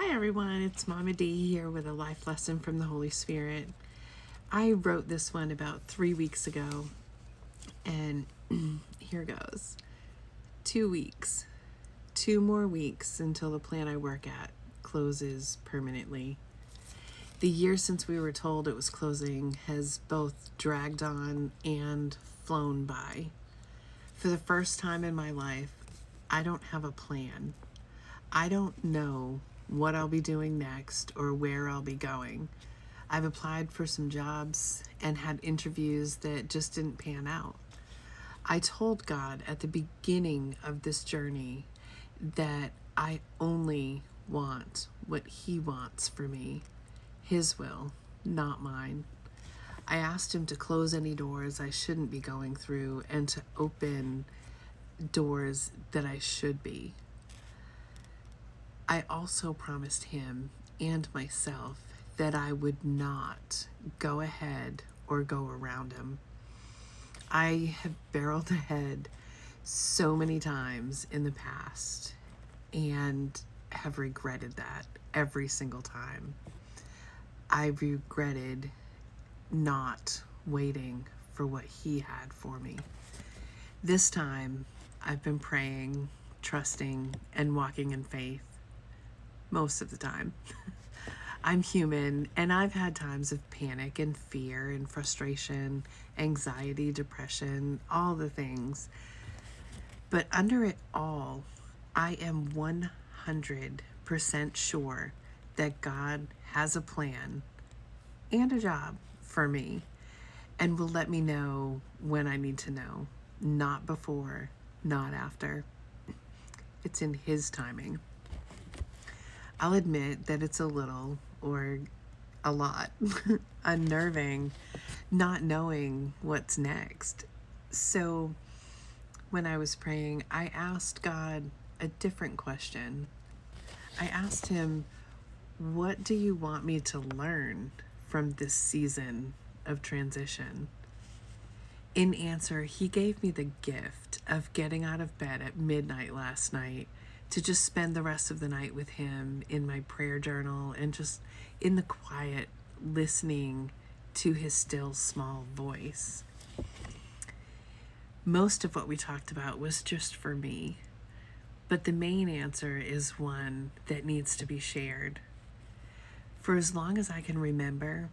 Hi everyone, it's Mama D here with a life lesson from the Holy Spirit. I wrote this one about 3 weeks ago, and here goes. 2 weeks. 2 more weeks until the plant I work at closes permanently. The year since we were told it was closing has both dragged on and flown by. For the first time in my life, I don't have a plan. I don't know what I'll be doing next or where I'll be going. I've applied for some jobs and had interviews that just didn't pan out. I told God at the beginning of this journey that I only want what He wants for me, His will, not mine. I asked Him to close any doors I shouldn't be going through and to open doors that I should be. I also promised Him and myself that I would not go ahead or go around Him. I have barreled ahead so many times in the past and have regretted that every single time. I regretted not waiting for what He had for me. This time, I've been praying, trusting, and walking in faith. Most of the time. I'm human, and I've had times of panic and fear and frustration, anxiety, depression, all the things. But under it all, I am 100% sure that God has a plan and a job for me and will let me know when I need to know. Not before, not after. It's in His timing. I'll admit that it's a little, or a lot, unnerving not knowing what's next. So when I was praying, I asked God a different question. I asked Him, what do you want me to learn from this season of transition? In answer, He gave me the gift of getting out of bed at midnight last night to just spend the rest of the night with Him in my prayer journal and just in the quiet, listening to His still small voice. Most of what we talked about was just for me, but the main answer is one that needs to be shared. For as long as I can remember,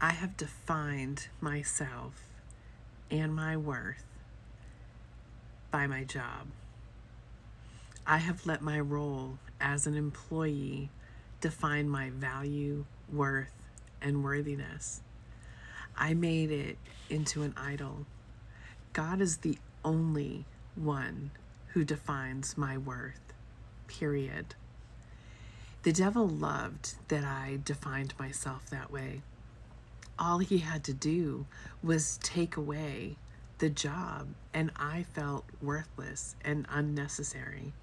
I have defined myself and my worth by my job. I have let my role as an employee define my value, worth, and worthiness. I made it into an idol. God is the only one who defines my worth, period. The devil loved that I defined myself that way. All he had to do was take away the job, and I felt worthless and unnecessary.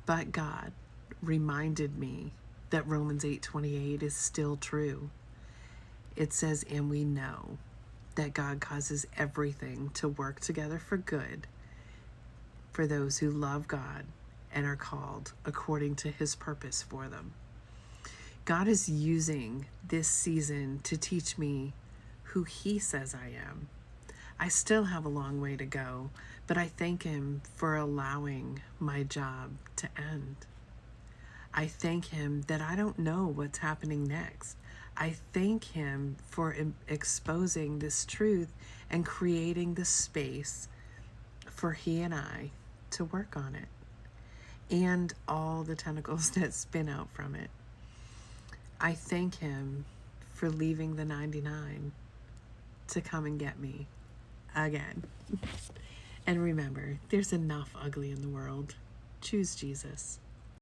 But God reminded me that Romans 8:28 is still true. It says, and we know that God causes everything to work together for good for those who love God and are called according to His purpose for them. God is using this season to teach me who He says I am. I still have a long way to go, but I thank Him for allowing my job to end. I thank Him that I don't know what's happening next. I thank Him for exposing this truth and creating the space for He and I to work on it and all the tentacles that spin out from it. I thank Him for leaving the 99 to come and get me again. And remember, there's enough ugly in the world. Choose Jesus.